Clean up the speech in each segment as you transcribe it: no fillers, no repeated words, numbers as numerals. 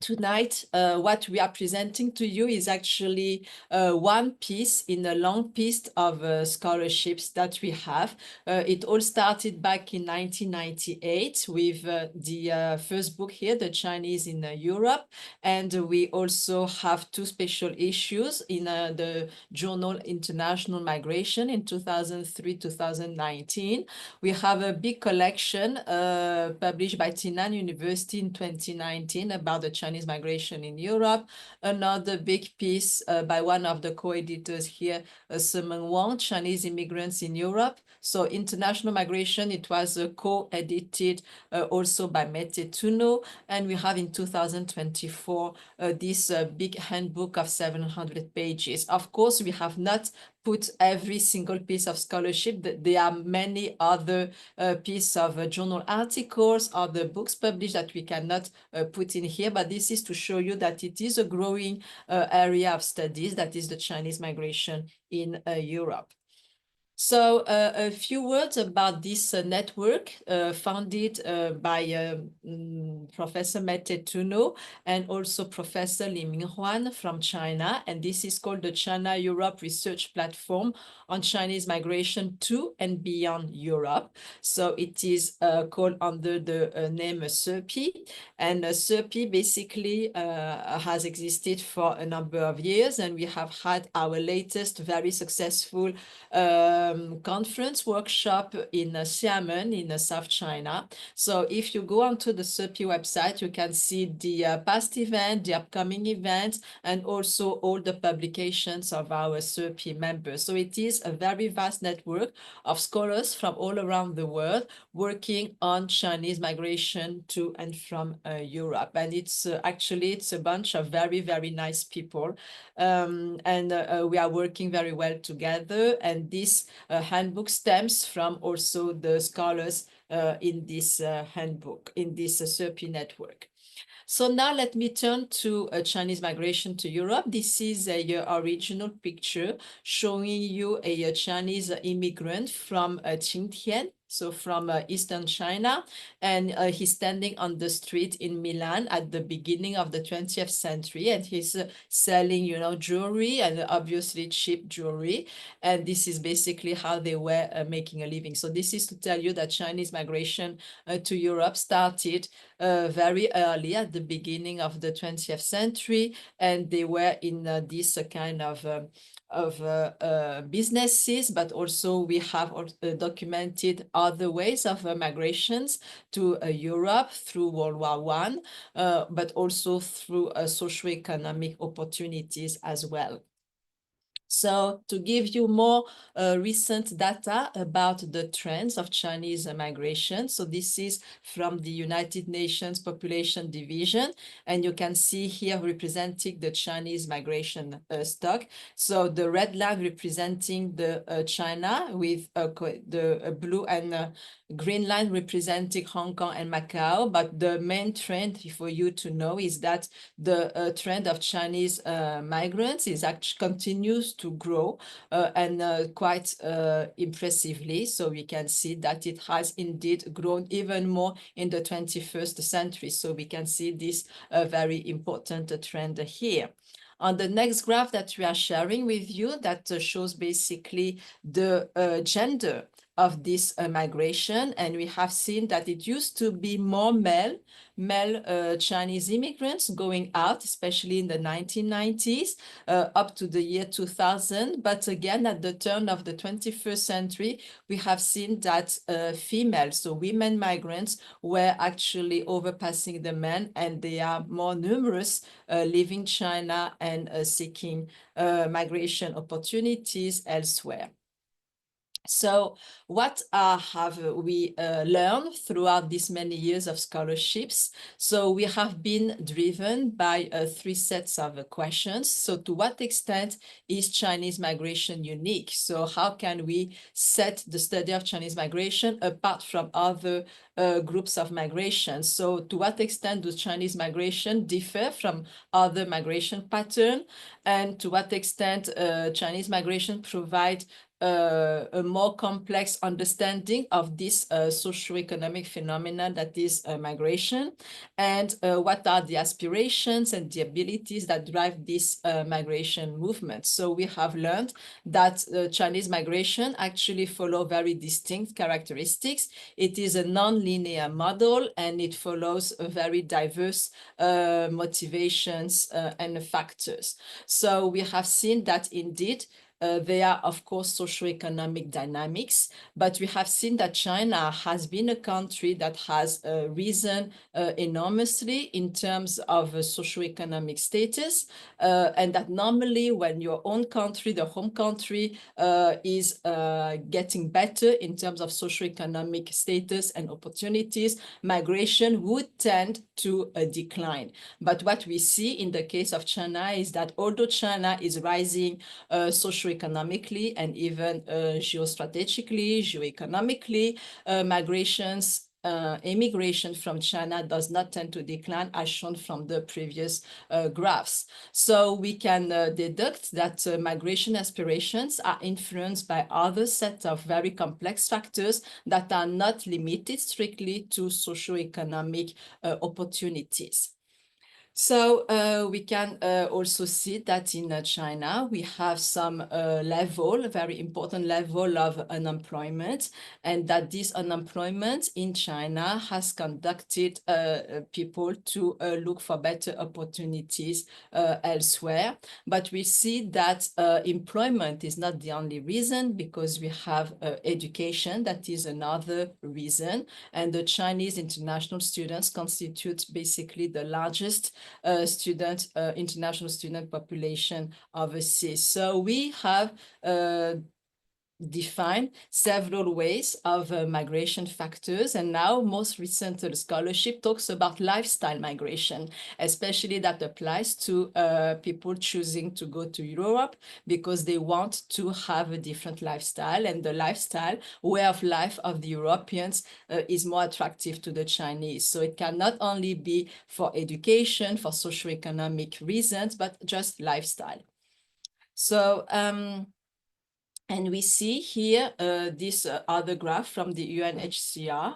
Tonight, what we are presenting to you is actually one piece in a long piece of scholarships that we have. It all started back in 1998 with the first book here, The Chinese in Europe. And we also have two special issues in the journal International Migration in 2003-2019. We have a big collection published by Tsinghua University in 2019 about the Chinese migration in Europe. Another big piece by one of the co-editors here, Simeng Wang, Chinese immigrants in Europe. So international migration, it was co-edited also by Mette Thunø. And we have in 2024 this big handbook of 700 pages. Of course, we have not put every single piece of scholarship. There are many other pieces of journal articles, other books published that we cannot put in here, but this is to show you that it is a growing area of studies, that is the Chinese migration in Europe. So a few words about this network founded by Professor Mette Thunø and also Professor Simeng Wang from China. And this is called the China-Europe Research Platform on Chinese Migration to and Beyond Europe. So it is called under the name SERPI. And SERPI basically has existed for a number of years. And we have had our latest very successful conference workshop in Xiamen in South China. So if you go onto the SERPI website, you can see the past event, the upcoming events, and also all the publications of our SERPI members. So it is a very vast network of scholars from all around the world working on Chinese migration to and from Europe. And it's actually, it's a bunch of very, very nice people. And we are working very well together. And this handbook stems from also the scholars in this handbook, in this SERPI network. So now let me turn to Chinese migration to Europe. This is a original picture showing you a Chinese immigrant from Qingtian, so from Eastern China, and he's standing on the street in Milan at the beginning of the 20th century, and he's selling, you know, jewelry, and obviously cheap jewelry, and this is basically how they were making a living. So this is to tell you that Chinese migration to Europe started very early at the beginning of the 20th century, and they were in this kind of businesses, but also we have documented other ways of migrations to Europe through World War I, but also through socioeconomic opportunities as well. So to give you more recent data about the trends of Chinese migration. So this is from the United Nations Population Division. And you can see here representing the Chinese migration stock. So the red line representing the China with the blue and green line representing Hong Kong and Macau. But the main trend for you to know is that the trend of Chinese migrants is actually continues to grow and quite impressively. So we can see that it has indeed grown even more in the 21st century. So we can see this very important trend here. On the next graph that we are sharing with you, that shows basically the gender of this migration. And we have seen that it used to be more male Chinese immigrants going out, especially in the 1990s, up to the year 2000. But again, at the turn of the 21st century, we have seen that females, so women migrants, were actually overpassing the men, and they are more numerous leaving China and seeking migration opportunities elsewhere. So what have we learned throughout these many years of scholarships? So we have been driven by three sets of questions. So to what extent is Chinese migration unique? So how can we set the study of Chinese migration apart from other groups of migration? So to what extent does Chinese migration differ from other migration patterns? And to what extent Chinese migration provide a more complex understanding of this socioeconomic phenomenon that is migration, and what are the aspirations and the abilities that drive this migration movement. So we have learned that Chinese migration actually follow very distinct characteristics. It is a non-linear model, and it follows a very diverse motivations and factors. So we have seen that indeed there are, of course, socioeconomic dynamics, but we have seen that China has been a country that has risen enormously in terms of socioeconomic status, and that normally when your own country, the home country, is getting better in terms of socioeconomic status and opportunities, migration would tend to decline. But what we see in the case of China is that although China is rising socioeconomically and even geostrategically, geoeconomically, immigration from China does not tend to decline, as shown from the previous graphs. So we can deduct that migration aspirations are influenced by other set of very complex factors that are not limited strictly to socioeconomic opportunities. So we can also see that in China, we have some very important level of unemployment, and that this unemployment in China has conducted people to look for better opportunities elsewhere. But we see that employment is not the only reason, because we have education that is another reason, and the Chinese international students constitute basically the largest international student population overseas. So we have defined several ways of migration factors, and now most recent scholarship talks about lifestyle migration, especially that applies to people choosing to go to Europe because they want to have a different lifestyle, and the lifestyle way of life of the Europeans is more attractive to the Chinese. So it can not only be for education, for socioeconomic reasons, but just lifestyle. So and we see here this other graph from the UNHCR,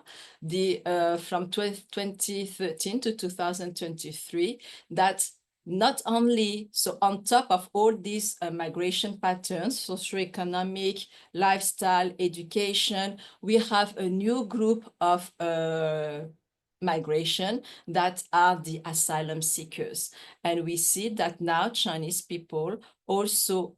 from 2013 to 2023, that not only, so on top of all these migration patterns, socioeconomic, lifestyle, education, we have a new group of migration that are the asylum seekers. And we see that now Chinese people also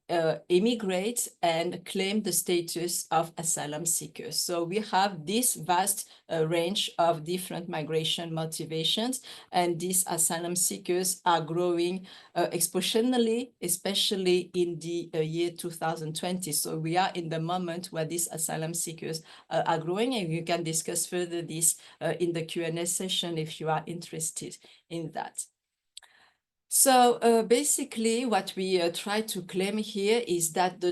immigrate and claim the status of asylum seekers. So we have this vast range of different migration motivations, and these asylum seekers are growing exponentially, especially in the year 2020. So we are in the moment where these asylum seekers are growing, and you can discuss further this in the Q&A session if you are interested in that. So basically what we try to claim here is that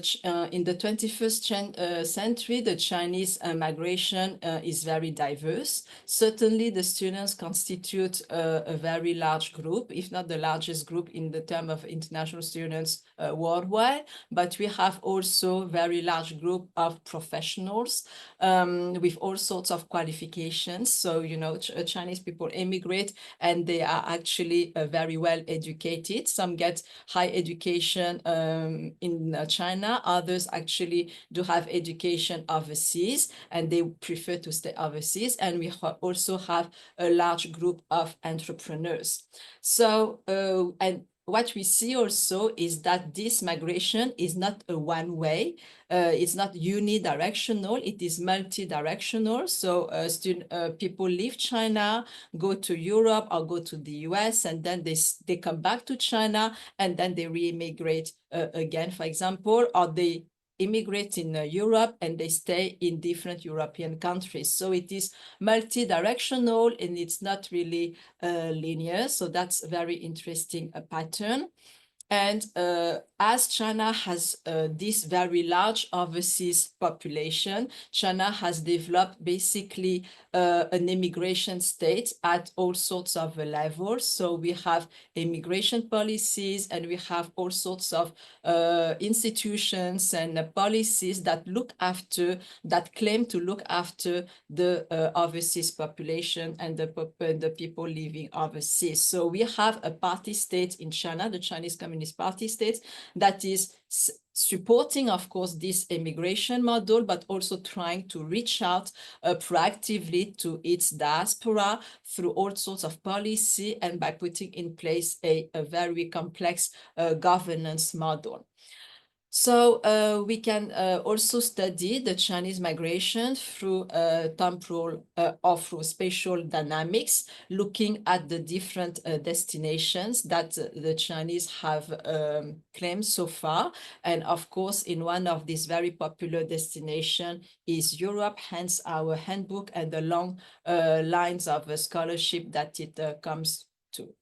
in the 21st century, the Chinese migration is very diverse. Certainly the students constitute a very large group, if not the largest group in the term of international students worldwide, but we have also very large group of professionals with all sorts of qualifications. So, you know, Chinese people immigrate and they are actually very well educated. Some get high education in China. Others actually do have education overseas and they prefer to stay overseas. And we also have a large group of entrepreneurs. So, and what we see also is that this migration is not a one-way. It's not unidirectional, it is multi-directional. So people leave China, go to Europe or go to the US, and then they come back to China, and then they re-immigrate again, for example, or they immigrate in Europe and they stay in different European countries. So it is multi-directional and it's not really linear. So that's a very interesting pattern. And as China has this very large overseas population, China has developed basically an immigration state at all sorts of levels. So we have immigration policies, and we have all sorts of institutions and policies that claim to look after the overseas population and the people living overseas. So we have a party state in China, the Chinese Communist Party state, that is supporting, of course, this immigration model, but also trying to reach out proactively to its diaspora through all sorts of policy and by putting in place a very complex governance model. So we can also study the Chinese migration through temporal or through spatial dynamics, looking at the different destinations that the Chinese have claimed so far. And of course, in one of these very popular destinations is Europe, hence our handbook and the long lines of scholarship that it comes to.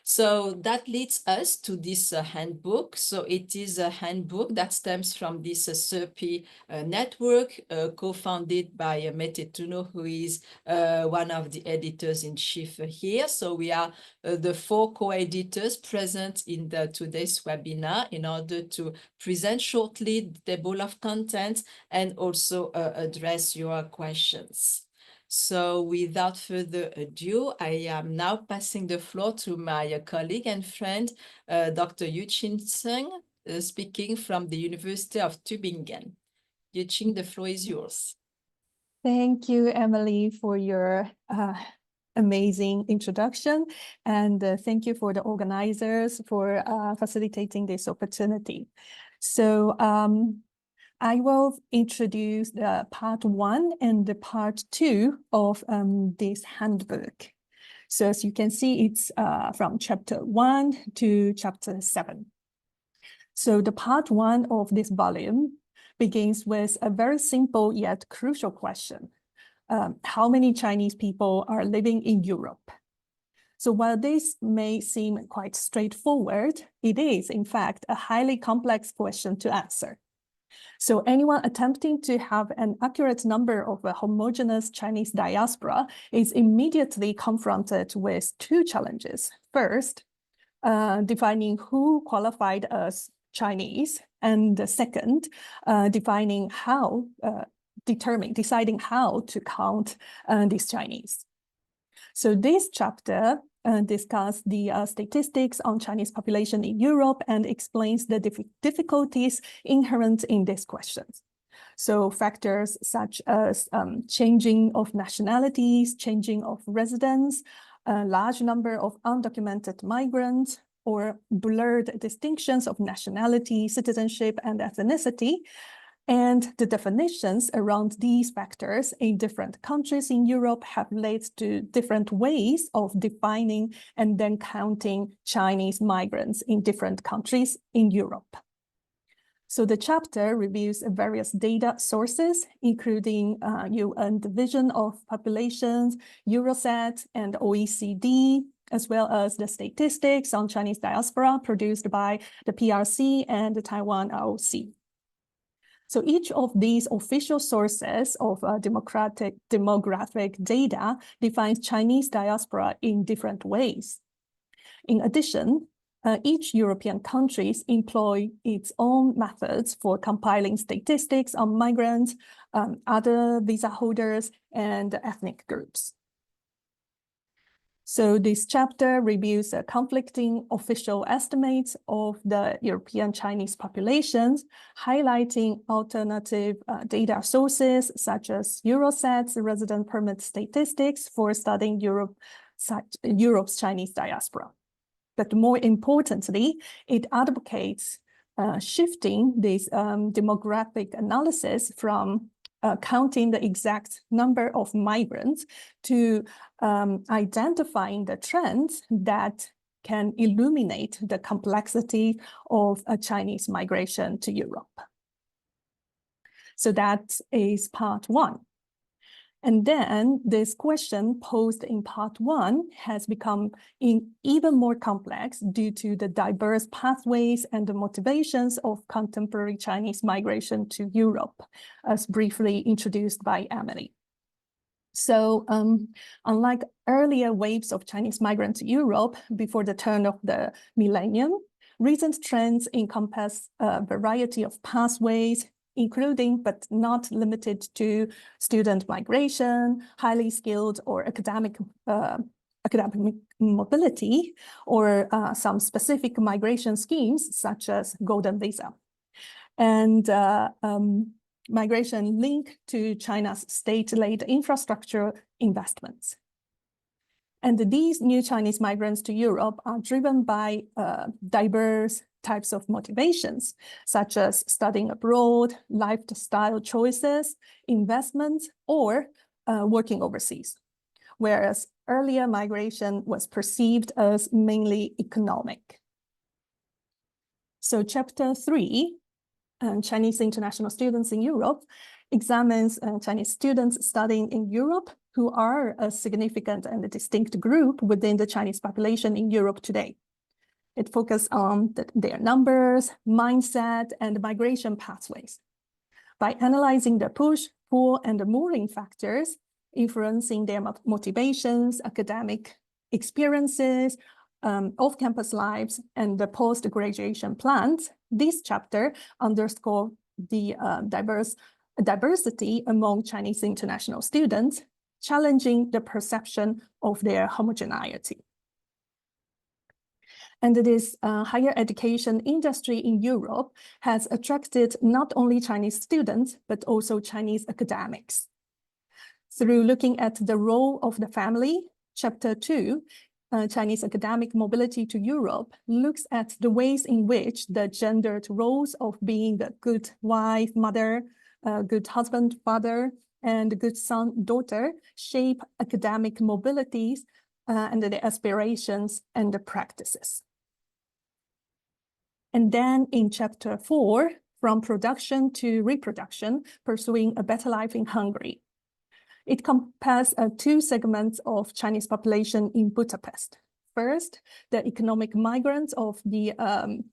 So that leads us to this handbook. So it is a handbook that stems from this SERPI network co-founded by Mette Thunø, who is one of the editors-in-chief here. So we are the 4 co-editors present in today's webinar in order to present shortly the table of contents and also address your questions. So without further ado, I am now passing the floor to my colleague and friend, Dr. Yuqing Tseng, speaking from the University of Tübingen. Yuqing, the floor is yours. Thank you, Emilie, for your amazing introduction. And thank you for the organizers for facilitating this opportunity. So I will introduce the part 1 and the part 2 of this handbook. So as you can see, it's from chapter 1 to chapter 7. So the part 1 of this volume begins with a very simple yet crucial question. How many Chinese people are living in Europe? So while this may seem quite straightforward, it is, in fact, a highly complex question to answer. So anyone attempting to have an accurate number of a homogeneous Chinese diaspora is immediately confronted with 2 challenges. First, defining who qualified as Chinese, and the second, deciding how to count these Chinese. So this chapter discusses the statistics on Chinese population in Europe and explains the difficulties inherent in these questions. So factors such as changing of nationalities, changing of residence, a large number of undocumented migrants, or blurred distinctions of nationality, citizenship, and ethnicity, and the definitions around these factors in different countries in Europe have led to different ways of defining and then counting Chinese migrants in different countries in Europe. So the chapter reviews various data sources, including UN Division of Populations, Eurostat, and OECD, as well as the statistics on Chinese diaspora produced by the PRC and the Taiwan ROC. So each of these official sources of demographic data defines Chinese diaspora in different ways. In addition, each European country employs its own methods for compiling statistics on migrants, other visa holders, and ethnic groups. So this chapter reviews conflicting official estimates of the European Chinese populations, highlighting alternative data sources such as Eurosat's resident permit statistics for studying Europe's Chinese diaspora. But more importantly, it advocates shifting this demographic analysis from counting the exact number of migrants to identifying the trends that can illuminate the complexity of a Chinese migration to Europe. So that is part 1. And then this question posed in part 1 has become even more complex due to the diverse pathways and the motivations of contemporary Chinese migration to Europe, as briefly introduced by Emilie. So unlike earlier waves of Chinese migrants to Europe before the turn of the millennium, recent trends encompass a variety of pathways, including but not limited to student migration, highly skilled or academic mobility, or some specific migration schemes such as Golden Visa. And migration linked to China's state-led infrastructure investments. And these new Chinese migrants to Europe are driven by diverse types of motivations, such as studying abroad, lifestyle choices, investments, or working overseas. Whereas earlier migration was perceived as mainly economic. So chapter 3, Chinese international students in Europe, examines Chinese students studying in Europe who are a significant and a distinct group within the Chinese population in Europe today. It focuses on their numbers, mindset, and migration pathways. By analyzing the push, pull, and the mooring factors influencing their motivations, academic experiences, off-campus lives, and the post-graduation plans, this chapter underscores the diversity among Chinese international students, challenging the perception of their homogeneity. And this higher education industry in Europe has attracted not only Chinese students, but also Chinese academics. Through looking at the role of the family, chapter 2, Chinese academic mobility to Europe, looks at the ways in which the gendered roles of being a good wife, mother, good husband, father, and good son, daughter shape academic mobilities and the aspirations and the practices. And then in chapter 4, from production to reproduction, pursuing a better life in Hungary. It compares 2 segments of Chinese population in Budapest. First, the economic migrants of the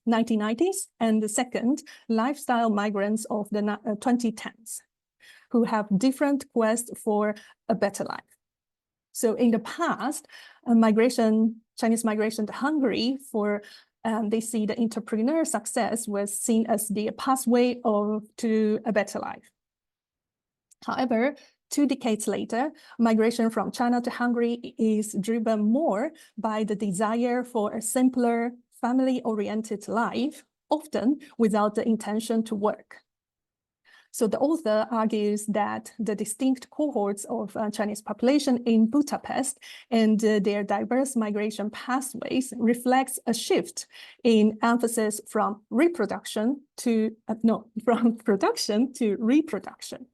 1990s, and the second, lifestyle migrants of the 2010s, who have different quests for a better life. So in the past, Chinese migration to Hungary they see the entrepreneur success was seen as the pathway to a better life. However, 2 decades later, migration from China to Hungary is driven more by the desire for a simpler, family-oriented life, often without the intention to work. So the author argues that the distinct cohorts of Chinese population in Budapest and their diverse migration pathways reflects a shift in emphasis from production to reproduction.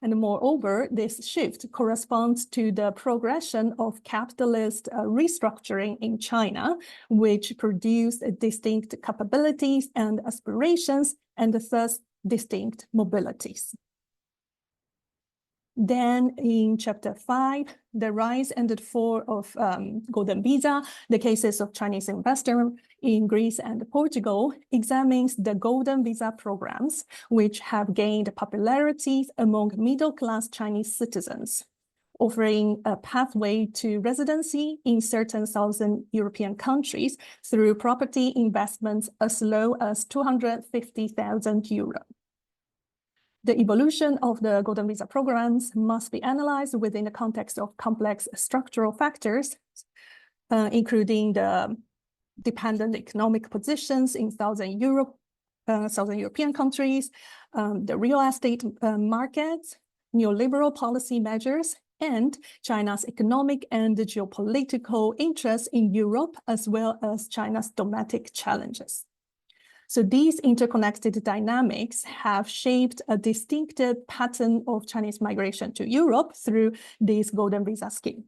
And moreover, this shift corresponds to the progression of capitalist restructuring in China, which produced distinct capabilities and aspirations, and thus distinct mobilities. Then in chapter 5, the rise and the fall of Golden Visa, the cases of Chinese investors in Greece and Portugal, examines the Golden Visa programs, which have gained popularity among middle-class Chinese citizens, offering a pathway to residency in certain Southern European countries through property investments as low as 250,000 euros. The evolution of the Golden Visa programs must be analyzed within the context of complex structural factors, including the dependent economic positions in Southern European countries, the real estate markets, neoliberal policy measures, and China's economic and geopolitical interests in Europe, as well as China's domestic challenges. So these interconnected dynamics have shaped a distinctive pattern of Chinese migration to Europe through this Golden Visa scheme.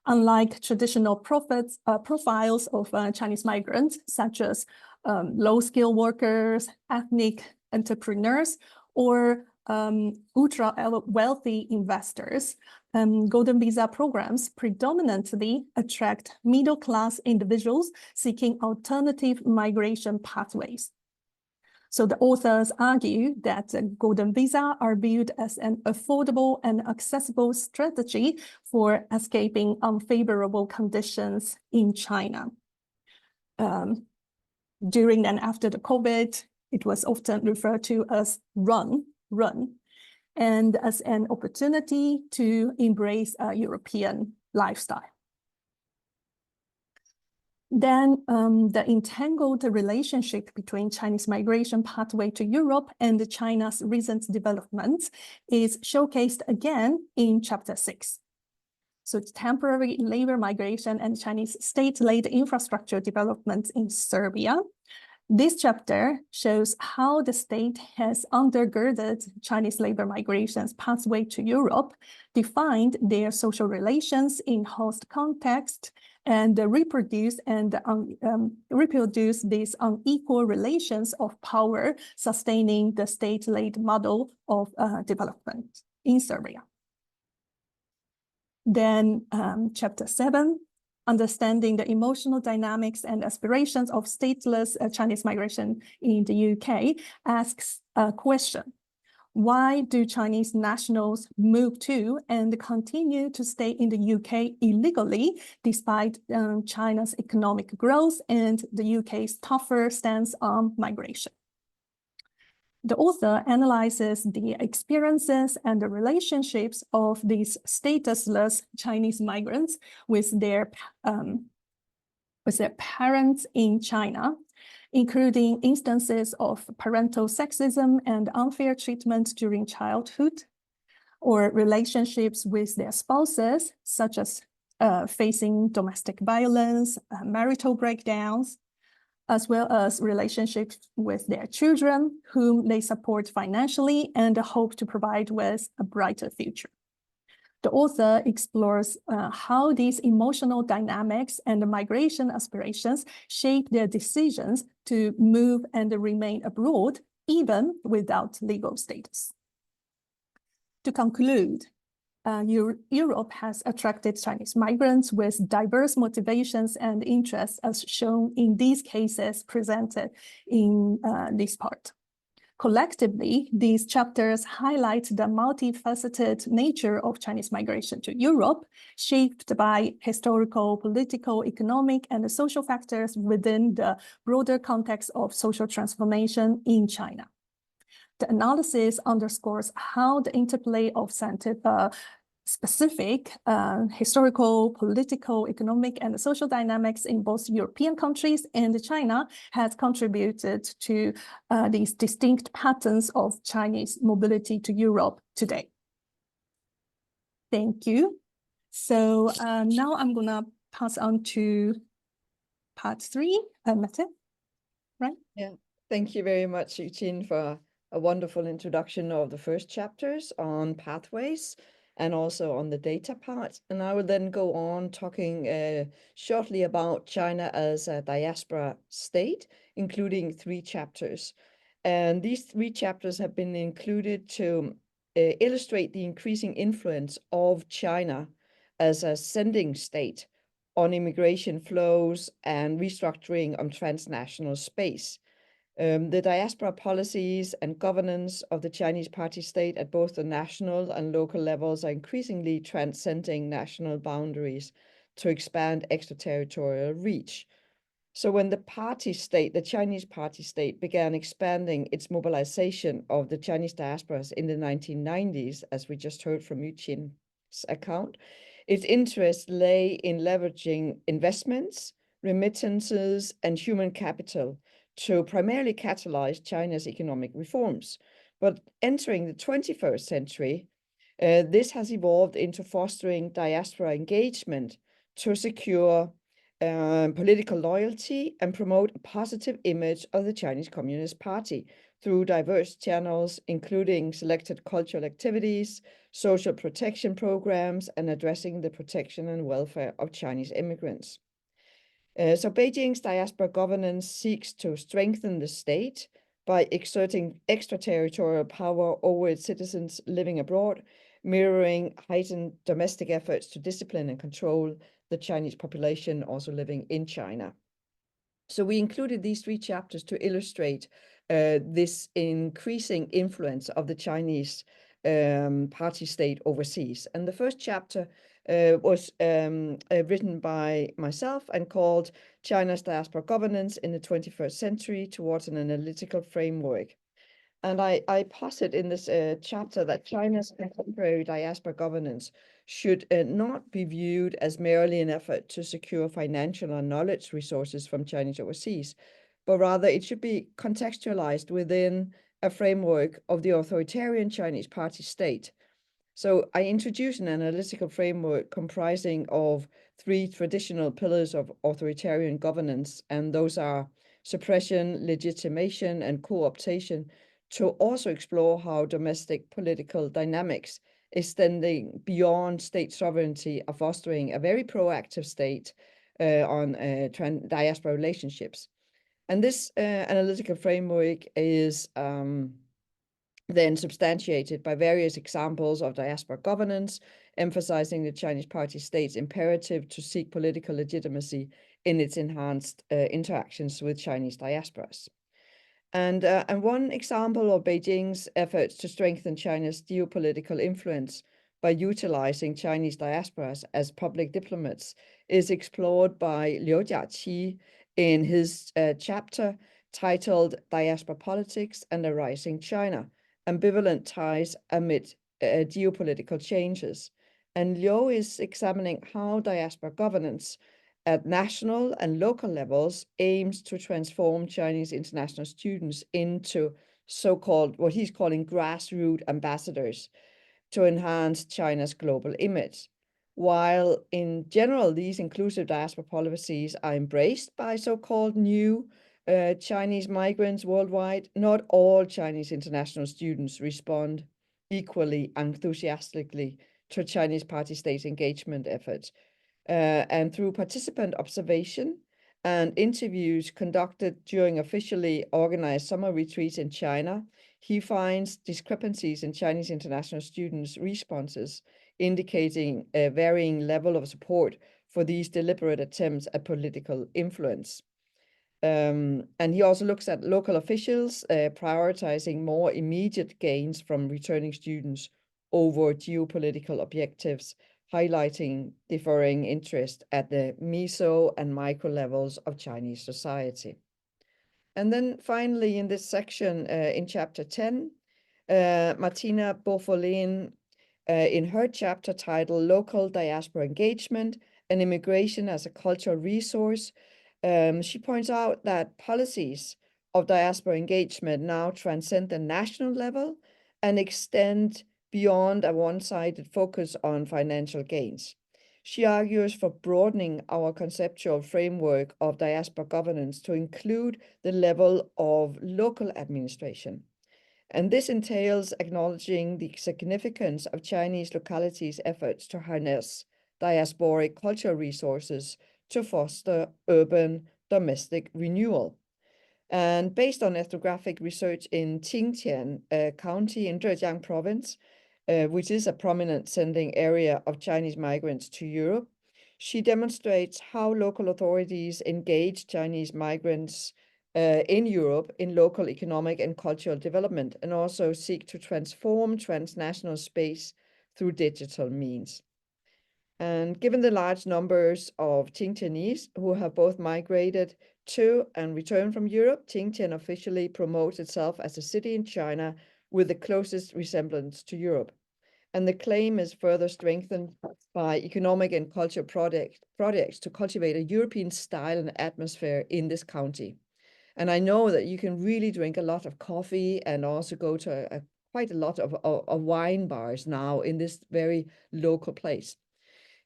Unlike traditional profiles of Chinese migrants, such as low-skilled workers, ethnic entrepreneurs, or ultra wealthy investors, golden visa programs predominantly attract middle-class individuals seeking alternative migration pathways. So the authors argue that golden visa are viewed as an affordable and accessible strategy for escaping unfavorable conditions in China. During and after the COVID, it was often referred to as run, and as an opportunity to embrace a European lifestyle. Then the entangled relationship between Chinese migration pathway to Europe and China's recent developments is showcased again in chapter 6. So temporary labor migration and Chinese state-led infrastructure development in Serbia. This chapter shows how the state has undergirded Chinese labor migration's pathway to Europe, defined their social relations in host context, and reproduce these unequal relations of power, sustaining the state-led model of development in Serbia. Then chapter 7, understanding the emotional dynamics and aspirations of stateless Chinese migration in the UK, asks a question. Why do Chinese nationals move to and continue to stay in the UK illegally, despite China's economic growth and the UK's tougher stance on migration? The author analyzes the experiences and the relationships of these statusless Chinese migrants with their parents in China, including instances of parental sexism and unfair treatment during childhood, or relationships with their spouses, such as facing domestic violence, marital breakdowns, as well as relationships with their children, whom they support financially and hope to provide with a brighter future. The author explores how these emotional dynamics and the migration aspirations shape their decisions to move and remain abroad, even without legal status. To conclude, Europe has attracted Chinese migrants with diverse motivations and interests, as shown in these cases presented in this part. Collectively, these chapters highlight the multifaceted nature of Chinese migration to Europe, shaped by historical, political, economic, and social factors within the broader context of social transformation in China. The analysis underscores how the interplay of specific historical, political, economic, and social dynamics in both European countries and China has contributed to these distinct patterns of Chinese mobility to Europe today. Thank you. So now I'm gonna pass on to part 3, Mette, right? Yeah, thank you very much, Yuqin, for a wonderful introduction of the first chapters on pathways and also on the data part. And I will then go on talking shortly about China as a diaspora state, including 3 chapters. And these 3 chapters have been included to illustrate the increasing influence of China as a sending state on immigration flows and restructuring of transnational space. The diaspora policies and governance of the Chinese party state at both the national and local levels are increasingly transcending national boundaries to expand extraterritorial reach. So when the Chinese party state began expanding its mobilization of the Chinese diasporas in the 1990s, as we just heard from Yuqin's account, its interest lay in leveraging investments, remittances, and human capital to primarily catalyze China's economic reforms. But entering the 21st century, this has evolved into fostering diaspora engagement to secure political loyalty and promote a positive image of the Chinese Communist Party through diverse channels, including selected cultural activities, social protection programs, and addressing the protection and welfare of Chinese immigrants. So Beijing's diaspora governance seeks to strengthen the state by exerting extraterritorial power over its citizens living abroad, mirroring heightened domestic efforts to discipline and control the Chinese population also living in China. So we included these 3 chapters to illustrate this increasing influence of the Chinese party state overseas. And the first chapter was written by myself and called China's Diaspora Governance in the 21st Century Towards an Analytical Framework. And I posit in this chapter that China's contemporary diaspora governance should not be viewed as merely an effort to secure financial and knowledge resources from Chinese overseas, but rather it should be contextualized within a framework of the authoritarian Chinese party state. So I introduced an analytical framework comprising of 3 traditional pillars of authoritarian governance, and those are suppression, legitimation, and co-optation, to also explore how domestic political dynamics extending beyond state sovereignty are fostering a very proactive state on diaspora relationships. And this analytical framework is then substantiated by various examples of diaspora governance, emphasizing the Chinese party state's imperative to seek political legitimacy in its enhanced interactions with Chinese diasporas. And one example of Beijing's efforts to strengthen China's geopolitical influence by utilizing Chinese diasporas as public diplomats is explored by Liu Jiaqi in his chapter titled Diaspora Politics and a Rising China, Ambivalent Ties Amid Geopolitical Changes. And Liu is examining how diaspora governance at national and local levels aims to transform Chinese international students into so-called, what he's calling grassroots ambassadors to enhance China's global image. While in general, these inclusive diaspora policies are embraced by so-called new Chinese migrants worldwide, not all Chinese international students respond equally enthusiastically to Chinese party state engagement efforts. And through participant observation and interviews conducted during officially organized summer retreats in China, he finds discrepancies in Chinese international students' responses, indicating a varying level of support for these deliberate attempts at political influence. And he also looks at local officials prioritizing more immediate gains from returning students over geopolitical objectives, highlighting differing interest at the meso and micro levels of Chinese society. And then finally, in this section, in chapter 10, Martina Beaufolin, in her chapter titled Local Diaspora Engagement and Immigration as a Cultural Resource, she points out that policies of diaspora engagement now transcend the national level and extend beyond a one-sided focus on financial gains. She argues for broadening our conceptual framework of diaspora governance to include the level of local administration. And this entails acknowledging the significance of Chinese localities' efforts to harness diasporic cultural resources to foster urban domestic renewal. And based on ethnographic research in Qingtian County in Zhejiang Province, which is a prominent sending area of Chinese migrants to Europe, she demonstrates how local authorities engage Chinese migrants in Europe in local economic and cultural development, and also seek to transform transnational space through digital means. And given the large numbers of Qingtianese who have both migrated to and returned from Europe, Qingtian officially promotes itself as a city in China with the closest resemblance to Europe. And the claim is further strengthened by economic and cultural projects to cultivate a European style and atmosphere in this county. And I know that you can really drink a lot of coffee and also go to quite a lot of wine bars now in this very local place.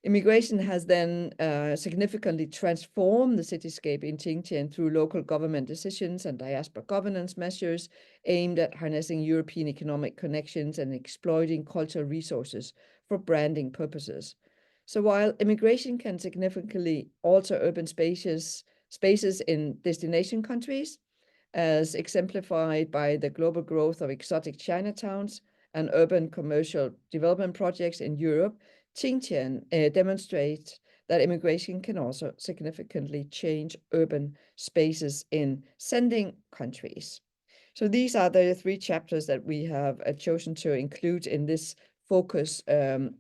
Immigration has then significantly transformed the cityscape in Qingtian through local government decisions and diaspora governance measures aimed at harnessing European economic connections and exploiting cultural resources for branding purposes. So while immigration can significantly alter urban spaces in destination countries, as exemplified by the global growth of exotic Chinatowns and urban commercial development projects in Europe, Xinjiang demonstrates that immigration can also significantly change urban spaces in sending countries. So these are the 3 chapters that we have chosen to include in this focus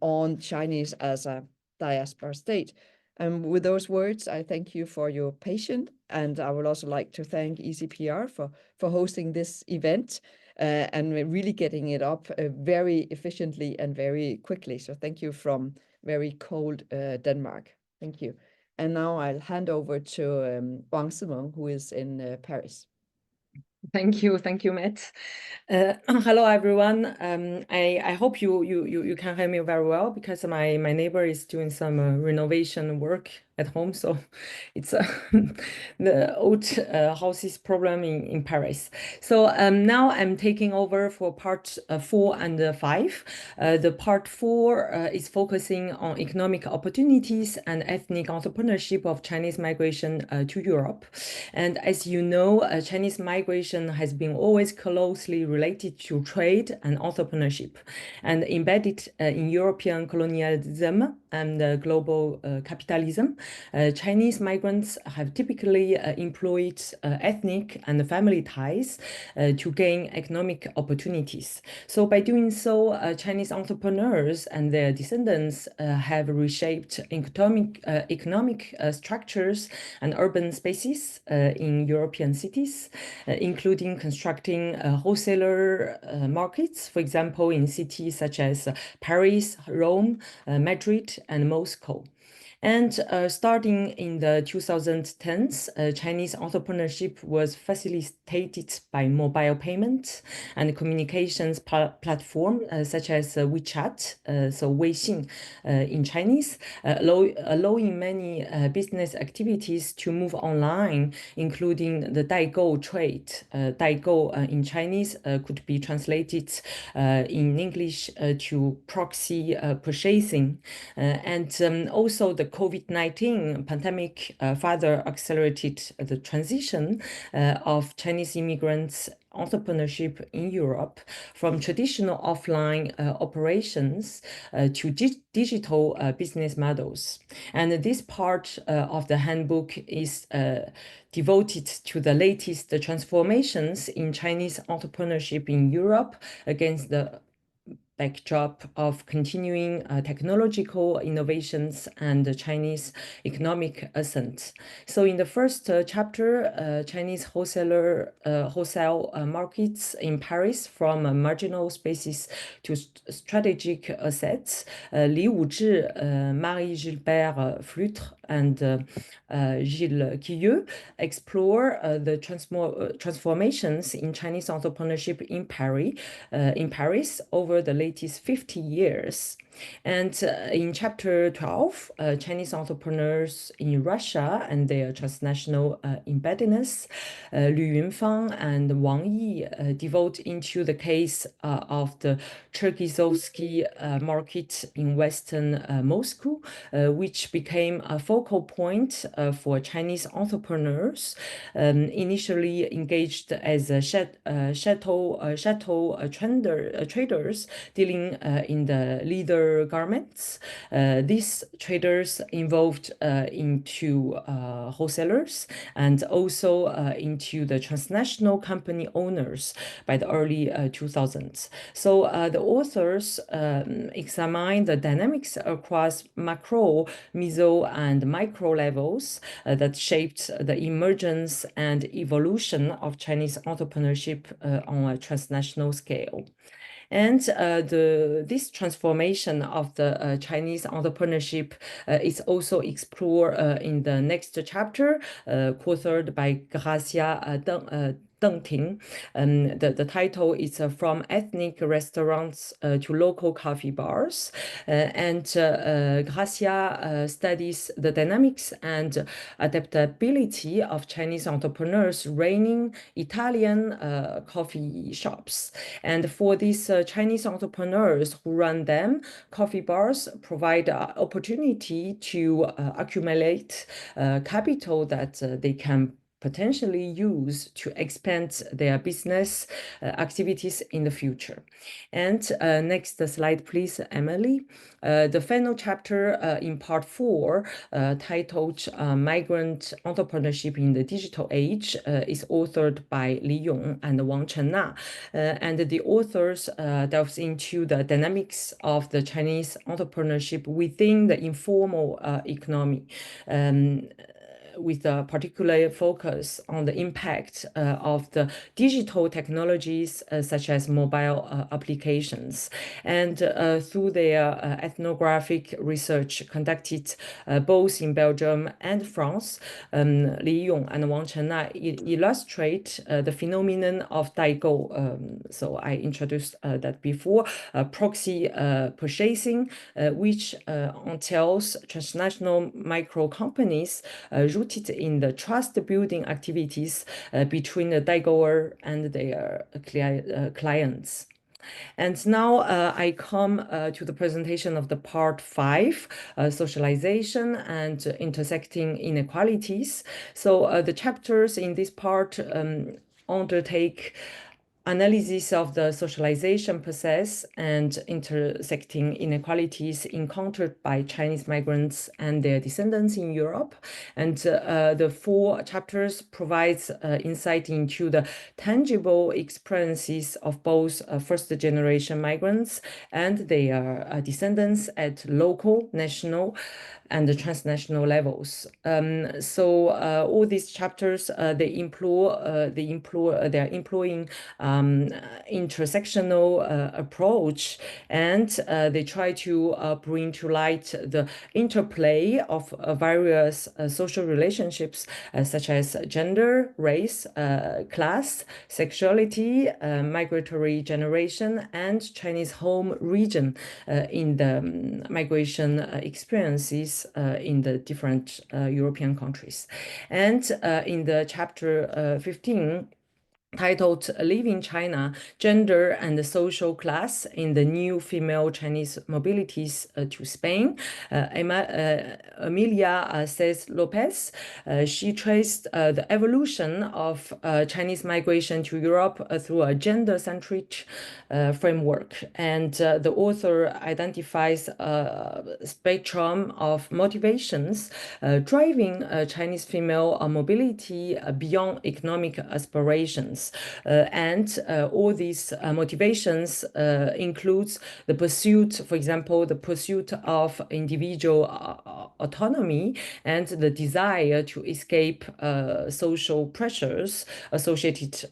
on Chinese as a diaspora state. And with those words, I thank you for your patience, and I would also like to thank ECPR for hosting this event and really getting it up very efficiently and very quickly. So thank you from very cold Denmark. Thank you. And now I'll hand over to Wang Simeng, who is in Paris. Thank you, Mette. Hello, everyone. I hope you can hear me very well, because my neighbor is doing some renovation work at home, so it's the old houses problem in Paris. So now I'm taking over for part 4 and 5. The part 4 is focusing on economic opportunities and ethnic entrepreneurship of Chinese migration to Europe. And as you know, Chinese migration has been always closely related to trade and entrepreneurship, and embedded in European colonialism and global capitalism. Chinese migrants have typically employed ethnic and family ties to gain economic opportunities. So by doing so, Chinese entrepreneurs and their descendants have reshaped economic structures and urban spaces in European cities, including constructing wholesaler markets, for example, in cities such as Paris, Rome, Madrid, and Moscow. And starting in the 2010s, Chinese entrepreneurship was facilitated by mobile payments and communications platform such as WeChat, so Weixin in Chinese, allowing many business activities to move online, including the Daigou trade. Daigou in Chinese could be translated in English to proxy purchasing. And also the COVID-19 pandemic further accelerated the transition of Chinese immigrants' entrepreneurship in Europe from traditional offline operations to digital business models. And this part of the handbook is devoted to the latest transformations in Chinese entrepreneurship in Europe against the backdrop of continuing technological innovations and the Chinese economic ascent. So in the first chapter, Chinese wholesale markets in Paris, from marginal spaces to strategic assets, Li Wuzhi, Marie-Gilbert Flutre, and Gilles Quilleux explore the transformations in Chinese entrepreneurship in Paris over the latest 50 years. And in chapter 12, Chinese entrepreneurs in Russia and their transnational embeddedness, Lü Yunfang and Wang Yi devote into the case of the Cherkizovsky market in Western Moscow, which became a focal point for Chinese entrepreneurs, initially engaged as chattel traders dealing in the leather garments. These traders involved into wholesalers and also into the transnational company owners by the early 2000s. So the authors examine the dynamics across macro, meso, and micro levels that shaped the emergence and evolution of Chinese entrepreneurship on a transnational scale. And this transformation of the Chinese entrepreneurship is also explored in the next chapter, co-authored by Gracia Deng Ting. The title is From Ethnic Restaurants to Local Coffee Bars. And Gracia studies the dynamics and adaptability of Chinese entrepreneurs running Italian coffee shops. And for these Chinese entrepreneurs who run them, coffee bars provide opportunity to accumulate capital that they can potentially use to expand their business activities in the future. And next slide, please, Emilie. The final chapter in part 4, titled Migrant Entrepreneurship in the Digital Age, is authored by Li Yong and Wang Chenna. And the authors delves into the dynamics of the Chinese entrepreneurship within the informal economy, with a particular focus on the impact of the digital technologies such as mobile applications. And through their ethnographic research conducted both in Belgium and France, Li Yong and Wang Chenna illustrate the phenomenon of Daigou. So I introduced that before, proxy purchasing, which entails transnational micro companies rooted in the trust building activities between the Daigouer and their clients. And now I come to the presentation of the part 5, socialization and intersecting inequalities. So the chapters in this part undertake analysis of the socialization process and intersecting inequalities encountered by Chinese migrants and their descendants in Europe. And the 4 chapters provides insight into the tangible experiences of both first-generation migrants and their descendants at local, national, and the transnational levels. So all these chapters, they're employing intersectional approach, and they try to bring to light the interplay of various social relationships such as gender, race, class, sexuality, migratory generation, and Chinese home region in the migration experiences in the different European countries. And in the chapter 15, titled Leaving China, Gender and Social Class in the New Female Chinese Mobilities to Spain, Emilia says Lopez, she traced the evolution of Chinese migration to Europe through a gender-centric framework. And the author identifies a spectrum of motivations driving Chinese female mobility beyond economic aspirations. And all these motivations includes the pursuit, for example, the pursuit of individual autonomy and the desire to escape social pressures associated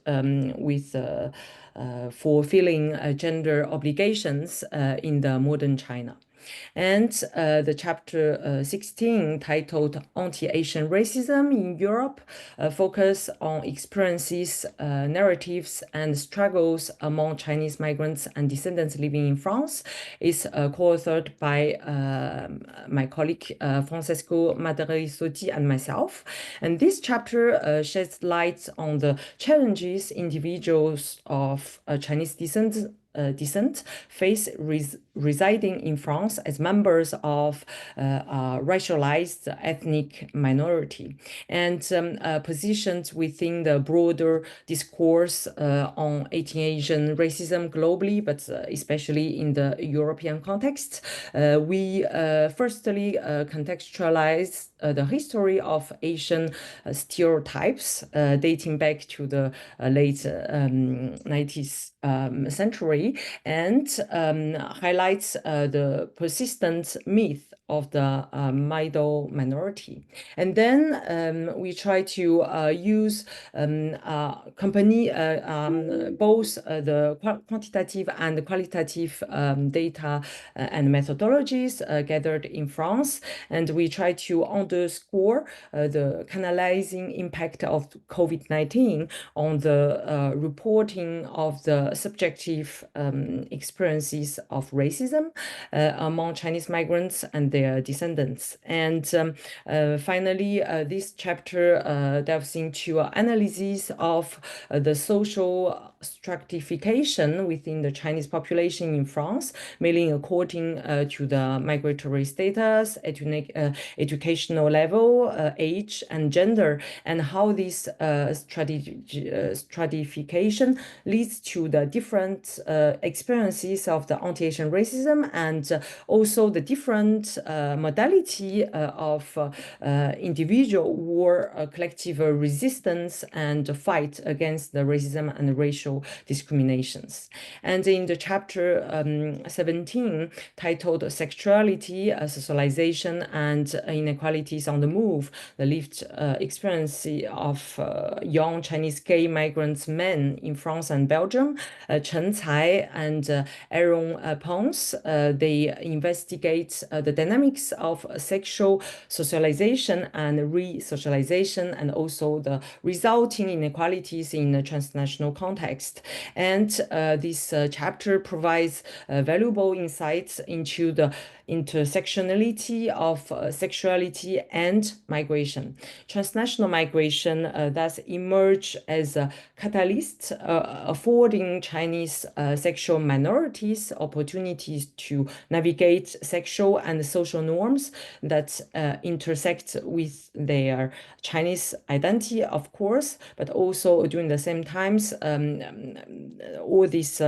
with fulfilling gender obligations in the modern China. And the chapter 16, titled Anti-Asian Racism in Europe, focus on experiences, narratives, and struggles among Chinese migrants and descendants living in France, is co-authored by my colleague Francesco Maddari-Sotti and myself. And this chapter sheds light on the challenges individuals of Chinese descent face residing in France as members of a racialized ethnic minority, and positioned within the broader discourse on anti-Asian racism globally, but especially in the European context. We firstly contextualize the history of Asian stereotypes dating back to the late 19th century, and highlights the persistent myth of the middle minority. And then we try to use both the quantitative and qualitative data and methodologies gathered in France, and we try to underscore the canalizing impact of COVID-19 on the reporting of the subjective experiences of racism among Chinese migrants and their descendants. And finally, this chapter delves into analysis of the stratification within the Chinese population in France, mainly according to the migratory status, educational level, age, and gender, and how this stratification leads to the different experiences of the anti-Asian racism, and also the different modality of individual or collective resistance and fight against the racism and racial discriminations. And in the chapter 17, titled Sexuality, Socialization, and Inequalities on the Move, the lived experience of young Chinese gay migrants men in France and Belgium, Chen Cai and Aaron Ponce, they investigate the dynamics of sexual socialization and re-socialization, and also the resulting inequalities in a transnational context. And this chapter provides valuable insights into the intersectionality of sexuality and migration. Transnational migration thus emerged as a catalyst, affording Chinese sexual minorities opportunities to navigate sexual and social norms that intersect with their Chinese identity, of course, but also during the same times, all this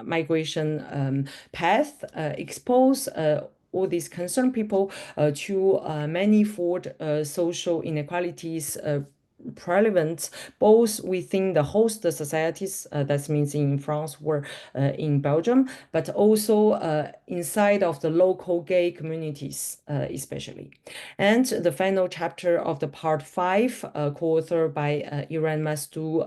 migration path expose all these concerned people to manifold social inequalities prevalent both within the host societies, that means in France or in Belgium, but also inside of the local gay communities, especially. And the final chapter of the part 5, co-authored by Iran Mastou,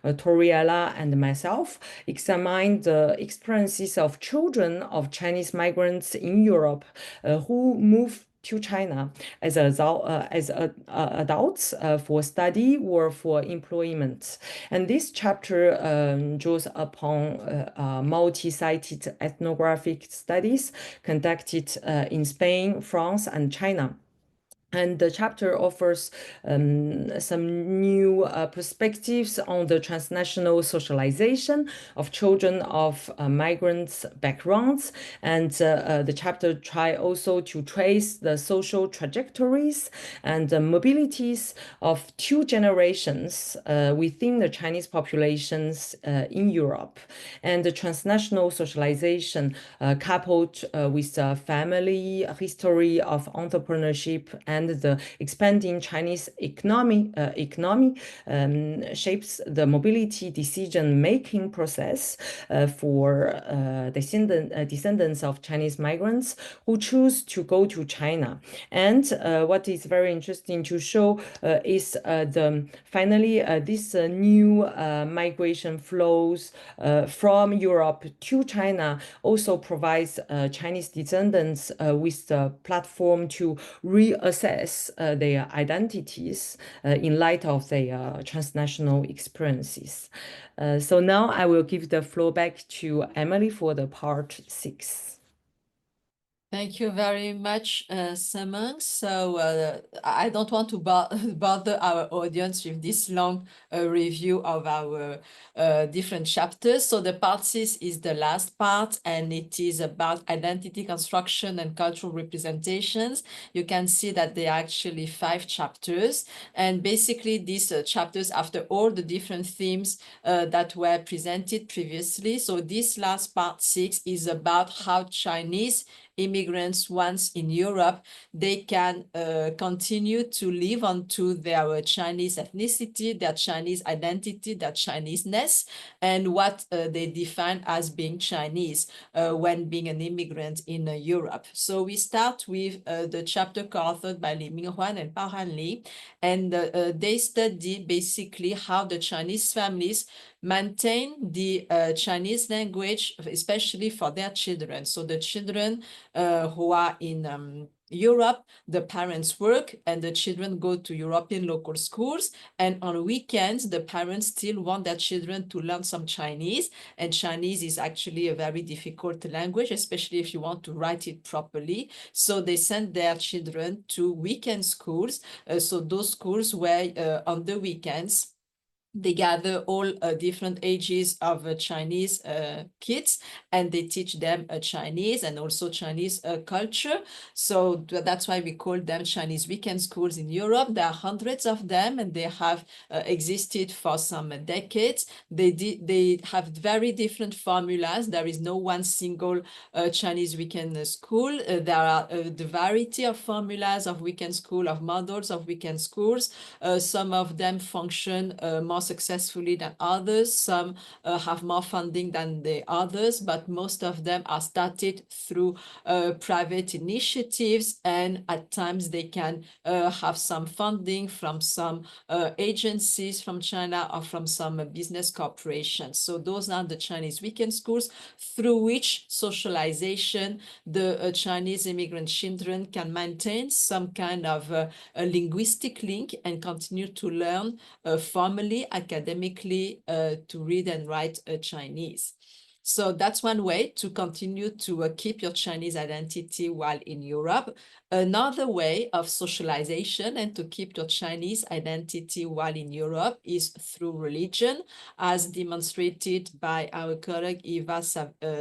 Toriella, and myself, examined the experiences of children of Chinese migrants in Europe who moved to China as adults for study or for employment. And this chapter draws upon multi-sited ethnographic studies conducted in Spain, France, and China. And the chapter offers some new perspectives on the transnational socialization of children of migrants' backgrounds. And the chapter tries also to trace the social trajectories and mobilities of 2 generations within the Chinese populations in Europe. And the transnational socialization coupled with the family history of entrepreneurship and the expanding Chinese economy shapes the mobility decision-making process for descendants of Chinese migrants who choose to go to China. And what is very interesting to show is finally this new migration flows from Europe to China also provides Chinese descendants with the platform to reassess their identities in light of their transnational experiences. So now I will give the floor back to Emilie for the part 6. Thank you very much, Simeng. So I don't want to bother our audience with this long review of our different chapters. So the part 6 is the last part, and it is about identity construction and cultural representations. You can see that there are actually 5 chapters, and basically these chapters after all the different themes that were presented previously. So this last part 6 is about how Chinese immigrants once in Europe, they can continue to live onto their Chinese ethnicity, their Chinese identity, their Chineseness, and what they define as being Chinese when being an immigrant in Europe. So we start with the chapter co-authored by Simeng Wang and Paohan Li, and they study basically how the Chinese families maintain the Chinese language, especially for their children. So the children who are in Europe, the parents work and the children go to European local schools. And on weekends, the parents still want their children to learn some Chinese. And Chinese is actually a very difficult language, especially if you want to write it properly. So they send their children to weekend schools. So those schools where on the weekends, They gather all different ages of Chinese kids, and they teach them Chinese and also Chinese culture. So that's why we call them Chinese weekend schools in Europe. There are hundreds of them, and they have existed for some decades. They have very different formulas. There is no one single Chinese weekend school. There are the variety of formulas of weekend school, of models of weekend schools. Some of them function more successfully than others. Some have more funding than the others, but most of them are started through private initiatives, and at times they can have some funding from some agencies from China or from some business corporations. So those are the Chinese weekend schools through which socialization, the Chinese immigrant children can maintain some kind of a linguistic link and continue to learn formally, academically, to read and write Chinese. So that's one way to continue to keep your Chinese identity while in Europe. Another way of socialization and to keep your Chinese identity while in Europe is through religion, as demonstrated by our colleague Eva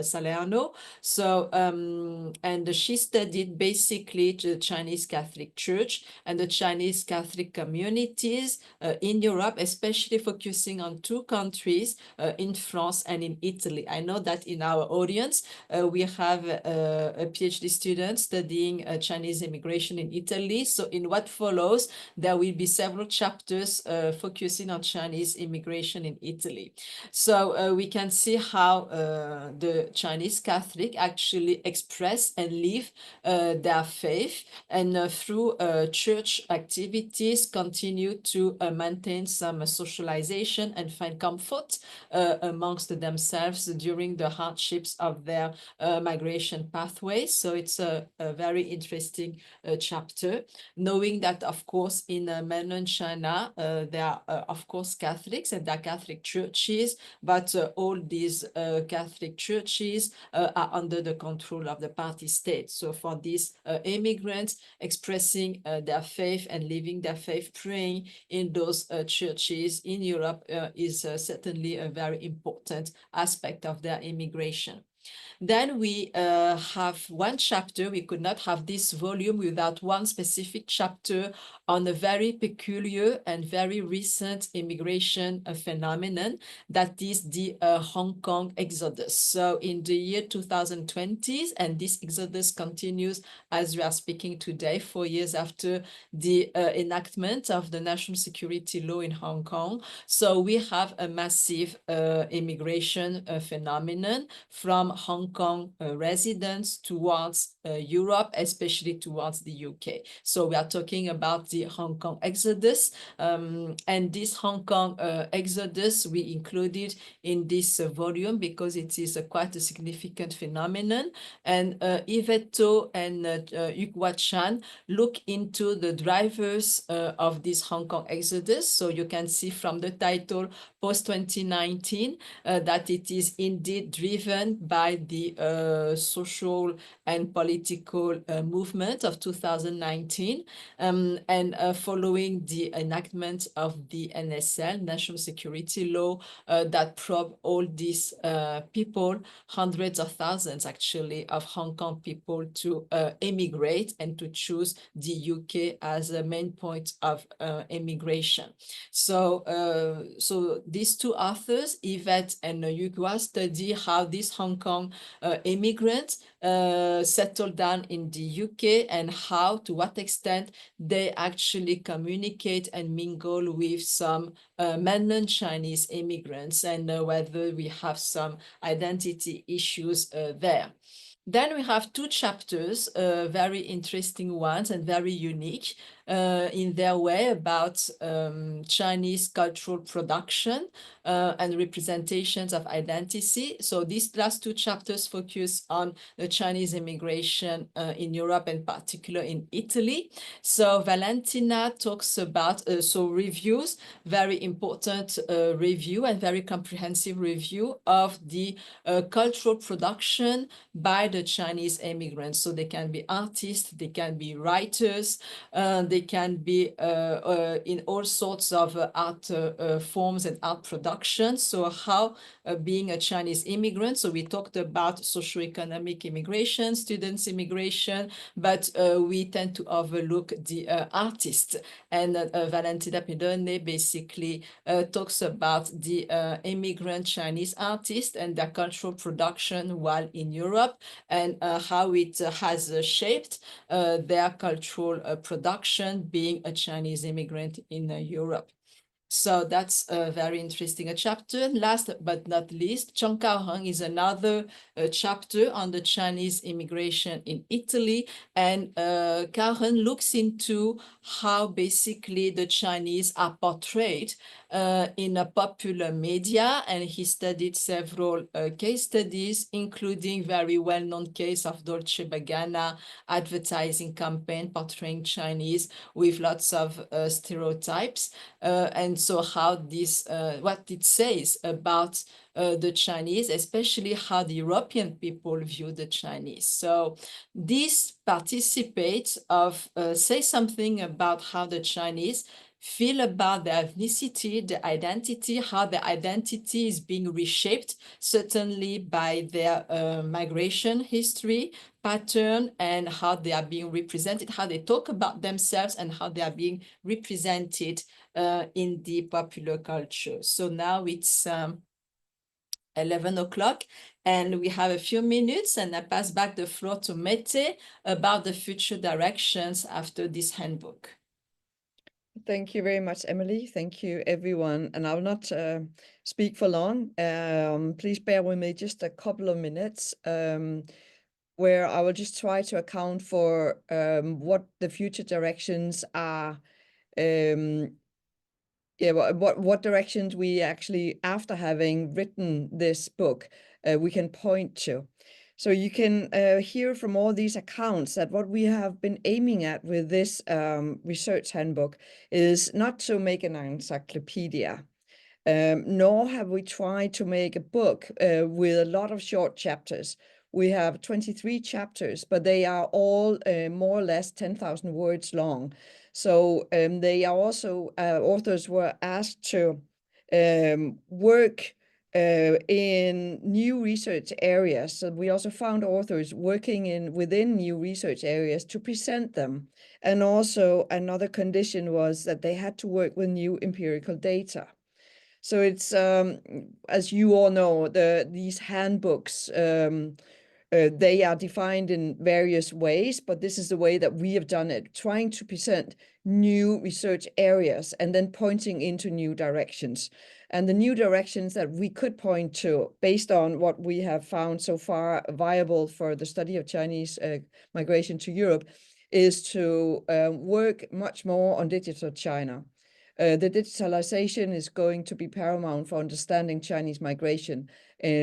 Salerno. So, and she studied basically the Chinese Catholic Church and the Chinese Catholic communities in Europe, especially focusing on two countries, in France and in Italy. I know that in our audience, we have a PhD student studying Chinese immigration in Italy. So in what follows, there will be several chapters focusing on Chinese immigration in Italy. So we can see how the Chinese Catholic actually express and live their faith, and through church activities continue to maintain some socialization and find comfort amongst themselves during the hardships of their migration pathways. So it's a very interesting chapter, knowing that, of course, in mainland China, there are, of course, Catholics and there are Catholic churches, but all these Catholic churches are under the control of the party state. So for these immigrants expressing their faith and living their faith, praying in those churches in Europe is certainly a very important aspect of their immigration. Then we have one chapter. We could not have this volume without one specific chapter on a very peculiar and very recent immigration phenomenon, that is the Hong Kong exodus. So in the year 2020, and this exodus continues as we are speaking today, 4 years after the enactment of the national security law in Hong Kong. So we have a massive immigration phenomenon from Hong Kong residents towards Europe, especially towards the UK. So we are talking about the Hong Kong exodus, and this Hong Kong exodus we included in this volume because it is quite a significant phenomenon. And Yvette To and Yuhua Chan look into the drivers of this Hong Kong exodus. So you can see from the title, post-2019, that it is indeed driven by the social and political movement of 2019, and following the enactment of the NSL, National Security Law, that probe all these people, hundreds of thousands actually of Hong Kong people, to emigrate and to choose the UK as a main point of immigration. So, so these two authors, Yvette and Yuhua, study how these Hong Kong immigrants settled down in the UK and how, to what extent they actually communicate and mingle with some mainland Chinese immigrants, and whether we have some identity issues there. Then we have two chapters, very interesting ones and very unique in their way, about Chinese cultural production and representations of identity. So these last two chapters focus on the Chinese immigration in Europe, and particular in Italy. So Valentina talks about, so reviews, very important review and very comprehensive review of the cultural production by the Chinese immigrants. So they can be artists, they can be writers, they they can be in all sorts of art forms and art productions. So how being a Chinese immigrant, so we talked about socioeconomic immigration, students immigration, but we tend to overlook the artists. And Valentina Thunø basically talks about the immigrant Chinese artists and their cultural production while in Europe, and how it has shaped their cultural production being a Chinese immigrant in Europe. So that's a very interesting chapter. Last but not least, Chong Kao-hung is another chapter on the Chinese immigration in Italy. And Kao-hung looks into how basically the Chinese are portrayed in a popular media. And he studied several case studies, including very well-known case of Dolce & Gabbana advertising campaign portraying Chinese with lots of stereotypes. And so how this, what it says about the Chinese, especially how the European people view the Chinese. So this participates of, say something about how the Chinese feel about their ethnicity, the identity, how the identity is being reshaped, certainly by their migration history pattern, and how they are being represented, how they talk about themselves, and how they are being represented in the popular culture. So now it's 11 o'clock, and we have a few minutes, and I pass back the floor to Mette about the future directions after this handbook. Thank you very much, Emilie. Thank you, everyone. And I will not speak for long. Please bear with me just a couple of minutes, where I will just try to account for what the future directions are. What directions we actually, after having written this book, we can point to. So you can hear from all these accounts that what we have been aiming at with this research handbook is not to make an encyclopedia, nor have we tried to make a book with a lot of short chapters. We have 23 chapters, but they are all more or less 10,000 words long. So they are also, authors were asked to work in new research areas. So we also found authors working within new research areas to present them. And also another condition was that they had to work with new empirical data. So it's, as you all know, these handbooks, they are defined in various ways, but this is the way that we have done it, trying to present new research areas and then pointing into new directions. And the new directions that we could point to, based on what we have found so far viable for the study of Chinese migration to Europe, is to work much more on digital China. The digitalization is going to be paramount for understanding Chinese migration,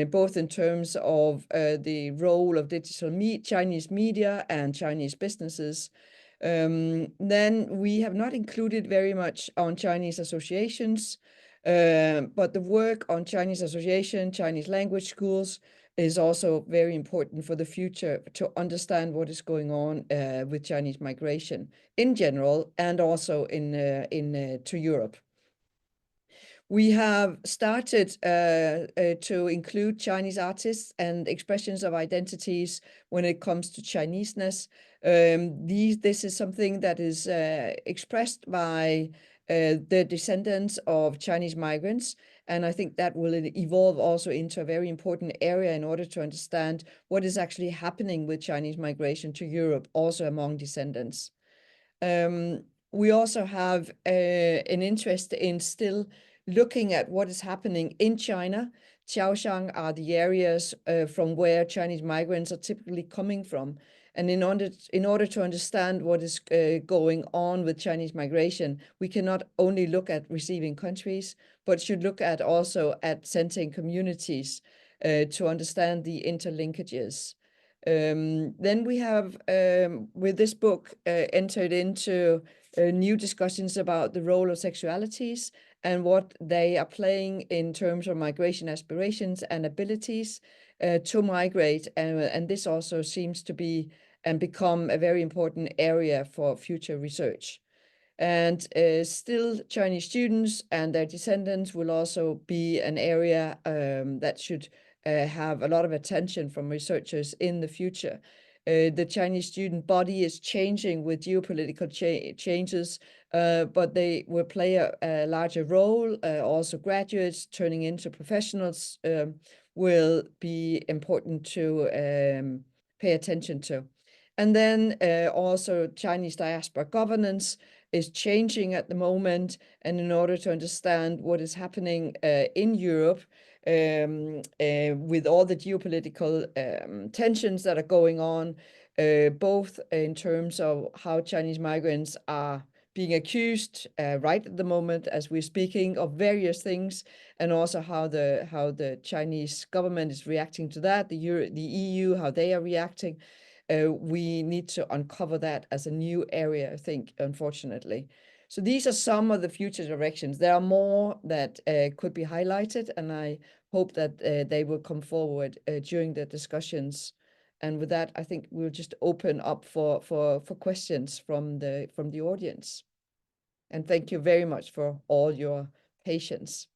both in terms of the role of Chinese media and Chinese businesses. Then we have not included very much on Chinese associations, but the work on Chinese association, Chinese language schools is also very important for the future to understand what is going on with Chinese migration in general, and also to Europe. We have started to include Chinese artists and expressions of identities when it comes to Chineseness. This is something that is expressed by the descendants of Chinese migrants. And I think that will evolve also into a very important area in order to understand what is actually happening with Chinese migration to Europe, also among descendants. We also have an interest in still looking at what is happening in China. Xiaoshan are the areas from where Chinese migrants are typically coming from. And in order to understand what is going on with Chinese migration, we cannot only look at receiving countries, but should look at also at sending communities to understand the interlinkages. Then we have, with this book, entered into new discussions about the role of sexualities and what they are playing in terms of migration aspirations and abilities to migrate. And this also seems to be and become a very important area for future research. And still, Chinese students and their descendants will also be an area that should have a lot of attention from researchers in the future. The Chinese student body is changing with geopolitical changes, but they will play a larger role. Also, graduates turning into professionals will be important to pay attention to. And then also Chinese diaspora governance is changing at the moment. And in order to understand what is happening in Europe, with all the geopolitical tensions that are going on, both in terms of how Chinese migrants are being accused right at the moment as we're speaking of various things, and also how the Chinese government is reacting to that, the EU, how they are reacting. We need to uncover that as a new area, I think, unfortunately. So these are some of the future directions. There are more that could be highlighted, and I hope that they will come forward during the discussions. And with that, I think we'll just open up for questions from the audience. And thank you very much for all your patience.